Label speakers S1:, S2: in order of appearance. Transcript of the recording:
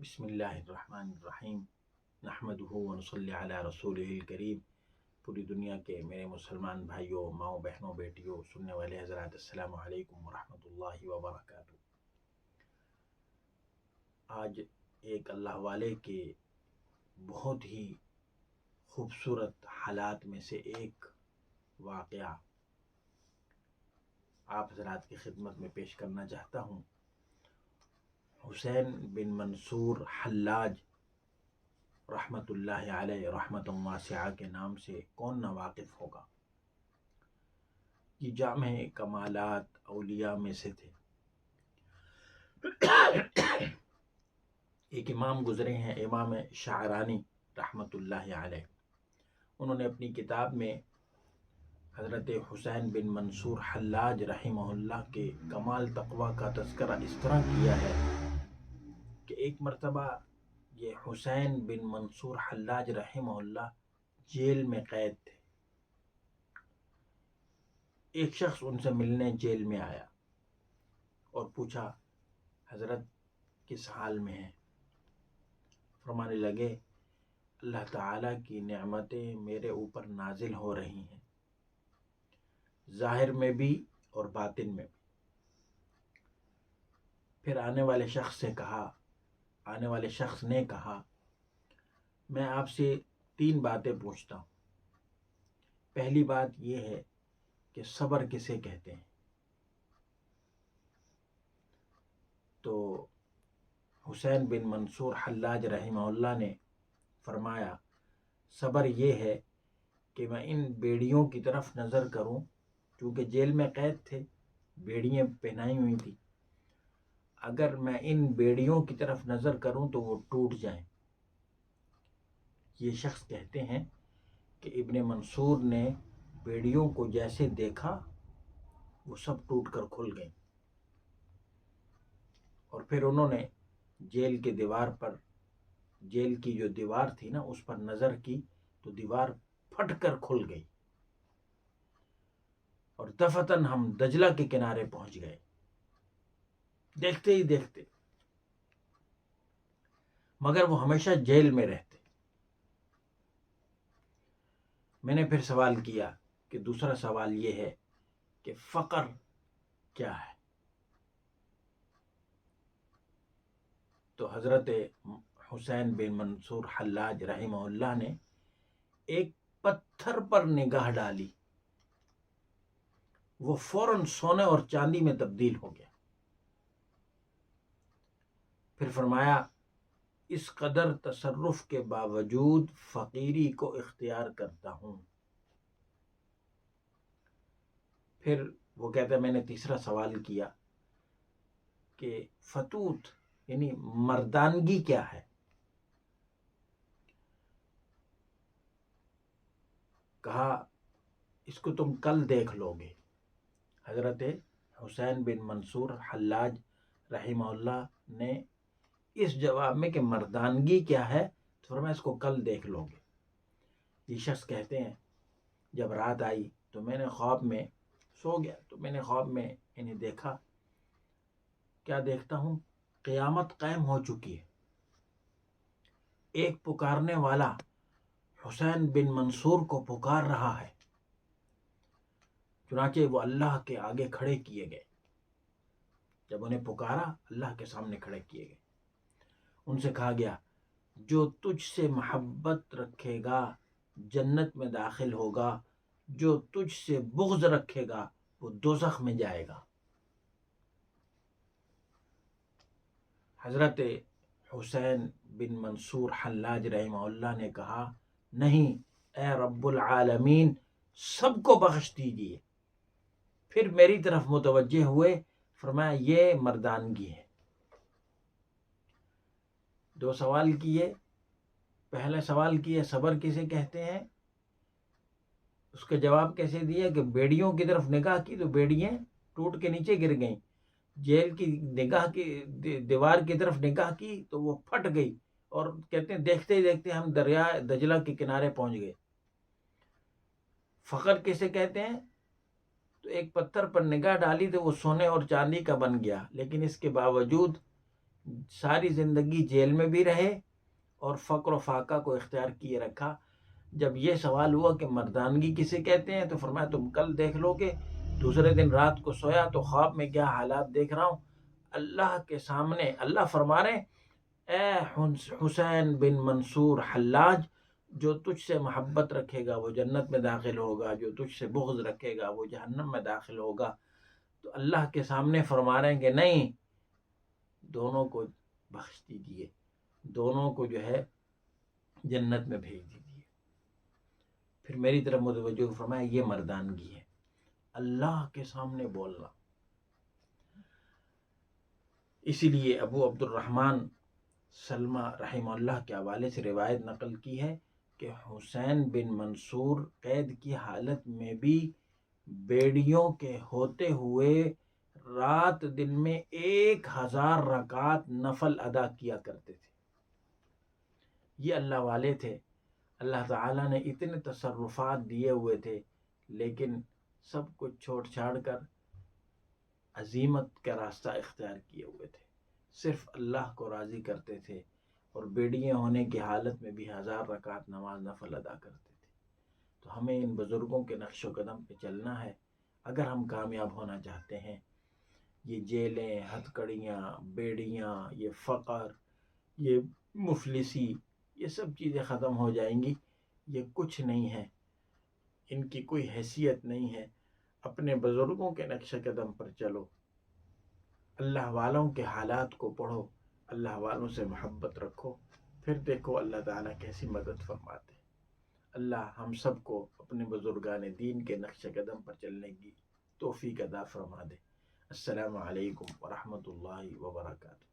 S1: بسم اللہ الرحمن الرحیم نحمدہ ونصلی علی رسولہ الکریم۔ پوری دنیا کے میرے مسلمان بھائیوں، ماؤں، بہنوں، بیٹیوں، سننے والے حضرات، السلام علیکم ورحمۃ اللہ وبرکاتہ۔ آج ایک اللہ والے کے بہت ہی خوبصورت حالات میں سے ایک واقعہ آپ حضرات کی خدمت میں پیش کرنا چاہتا ہوں۔ حسین بن منصور حلاج رحمۃ اللہ علیہ رحمۃ واسعہ کے نام سے کون نہ واقف ہوگا۔ یہ جامع کمالات اولیاء میں سے تھے۔ ایک امام گزرے ہیں، امام شعرانی رحمۃ اللہ علیہ۔ انہوں نے اپنی کتاب میں حضرت حسین بن منصور حلاج رحمہ اللہ کے کمال تقوی کا تذکرہ اس طرح کیا ہے کہ ایک مرتبہ یہ حسین بن منصور حلاج رحمہ اللہ جیل میں قید تھے۔ ایک شخص ان سے ملنے جیل میں آیا اور پوچھا، حضرت کس حال میں ہیں؟ فرمانے لگے، اللہ تعالیٰ کی نعمتیں میرے اوپر نازل ہو رہی ہیں، ظاہر میں بھی اور باطن میں بھی۔ پھر آنے والے شخص نے کہا، میں آپ سے 3 باتیں پوچھتا ہوں۔ پہلی بات یہ ہے کہ صبر کسے کہتے ہیں؟ تو حسین بن منصور حلاج رحمہ اللہ نے فرمایا، صبر یہ ہے کہ میں ان بیڑیوں کی طرف نظر کروں، چونکہ جیل میں قید تھے، بیڑیاں پہنائی ہوئی تھی، اگر میں ان بیڑیوں کی طرف نظر کروں تو وہ ٹوٹ جائیں۔ یہ شخص کہتے ہیں کہ ابن منصور نے بیڑیوں کو جیسے دیکھا وہ سب ٹوٹ کر کھل گئیں، اور پھر انہوں نے جیل کی جو دیوار تھی نا، اس پر نظر کی تو دیوار پھٹ کر کھل گئی، اور دفتن ہم دجلہ کے کنارے پہنچ گئے، دیکھتے ہی دیکھتے، مگر وہ ہمیشہ جیل میں رہتے۔ میں نے پھر سوال کیا کہ دوسرا سوال یہ ہے کہ فقر کیا ہے؟ تو حضرت حسین بن منصور حلاج رحمہ اللہ نے ایک پتھر پر نگاہ ڈالی، وہ فوراً سونے اور چاندی میں تبدیل ہو گیا۔ پھر فرمایا، اس قدر تصرف کے باوجود فقیری کو اختیار کرتا ہوں۔ پھر وہ کہتا ہے، میں نے تیسرا سوال کیا کہ فتوت یعنی مردانگی کیا ہے؟ کہا، اس کو تم کل دیکھ لو گے۔ حضرت حسین بن منصور حلاج رحمہ اللہ نے اس جواب میں کہ مردانگی کیا ہے تو فرمایا، اس کو کل دیکھ لو گے۔ یہ شخص کہتے ہیں، جب رات آئی تو میں نے خواب میں سو گیا، تو میں نے خواب میں انہیں دیکھا۔ کیا دیکھتا ہوں؟ قیامت قائم ہو چکی ہے، ایک پکارنے والا حسین بن منصور کو پکار رہا ہے۔ چنانچہ وہ اللہ کے آگے کھڑے کیے گئے۔ جب انہیں پکارا، اللہ کے سامنے کھڑے کیے گئے۔ ان سے کہا گیا، جو تجھ سے محبت رکھے گا جنت میں داخل ہوگا، جو تجھ سے بغض رکھے گا وہ دوزخ میں جائے گا۔ حضرت حسین بن منصور حلاج رحمہ اللہ نے کہا، نہیں اے رب العالمین، سب کو بخش دیجیے۔ پھر میری طرف متوجہ ہوئے، فرمایا، یہ مردانگی ہے۔ 2 سوال کیے۔ پہلا سوال کیا، صبر کسے کہتے ہیں؟ اس کا جواب کیسے دیا کہ بیڑیوں کی طرف نگاہ کی تو بیڑیاں ٹوٹ کے نیچے گر گئیں، جیل کی دیوار کی طرف نگاہ کی تو وہ پھٹ گئی، اور کہتے ہیں دیکھتے ہی دیکھتے ہم دریا دجلہ کے کنارے پہنچ گئے۔ فقر کسے کہتے ہیں؟ تو ایک پتھر پر نگاہ ڈالی تو وہ سونے اور چاندی کا بن گیا، لیکن اس کے باوجود ساری زندگی جیل میں بھی رہے اور فقر و فاقہ کو اختیار کیے رکھا۔ جب یہ سوال ہوا کہ مردانگی کسے کہتے ہیں تو فرمایا تم کل دیکھ لو گے۔ دوسرے دن رات کو سویا تو خواب میں کیا حالات دیکھ رہا ہوں، اللہ کے سامنے اللہ فرما رہے ہیں اے حسین بن منصور حلاج، جو تجھ سے محبت رکھے گا وہ جنت میں داخل ہوگا، جو تجھ سے بغض رکھے گا وہ جہنم میں داخل ہوگا۔ تو اللہ کے سامنے فرما رہے ہیں کہ نہیں، دونوں کو بخش دیجیے، دونوں کو جو ہے جنت میں بھیج دیجیے۔ پھر میری طرف متوجہ فرمایا یہ مردانگی ہے، اللہ کے سامنے بولنا۔ اسی لیے ابو عبد الرحمن سلمہ رحمہ اللہ کے حوالے سے روایت نقل کی ہے کہ حسین بن منصور قید کی حالت میں بھی بیڑیوں کے ہوتے ہوئے رات دن میں 1000 رکعت نفل ادا کیا کرتے تھے۔ یہ اللہ والے تھے، اللہ تعالیٰ نے اتنے تصرفات دیے ہوئے تھے، لیکن سب کچھ چھوڑ چھاڑ کر عزیمت کا راستہ اختیار کیے ہوئے تھے، صرف اللہ کو راضی کرتے تھے، اور بیڑیاں ہونے کی حالت میں بھی 1000 رکعت نماز نفل ادا کرتے تھے۔ تو ہمیں ان بزرگوں کے نقش و قدم پہ چلنا ہے اگر ہم کامیاب ہونا چاہتے ہیں۔ یہ جیلیں، ہتھکڑیاں، بیڑیاں، یہ فقر، یہ مفلسی، یہ سب چیزیں ختم ہو جائیں گی، یہ کچھ نہیں ہے، ان کی کوئی حیثیت نہیں ہے۔ اپنے بزرگوں کے نقش قدم پر چلو، اللہ والوں کے حالات کو پڑھو، اللہ والوں سے محبت رکھو، پھر دیکھو اللہ تعالیٰ کیسی مدد فرماتے۔ اللہ ہم سب کو اپنے بزرگان دین کے نقش قدم پر چلنے کی توفیق عطا فرما دے۔ السلام علیکم ورحمۃ اللہ وبرکاتہ۔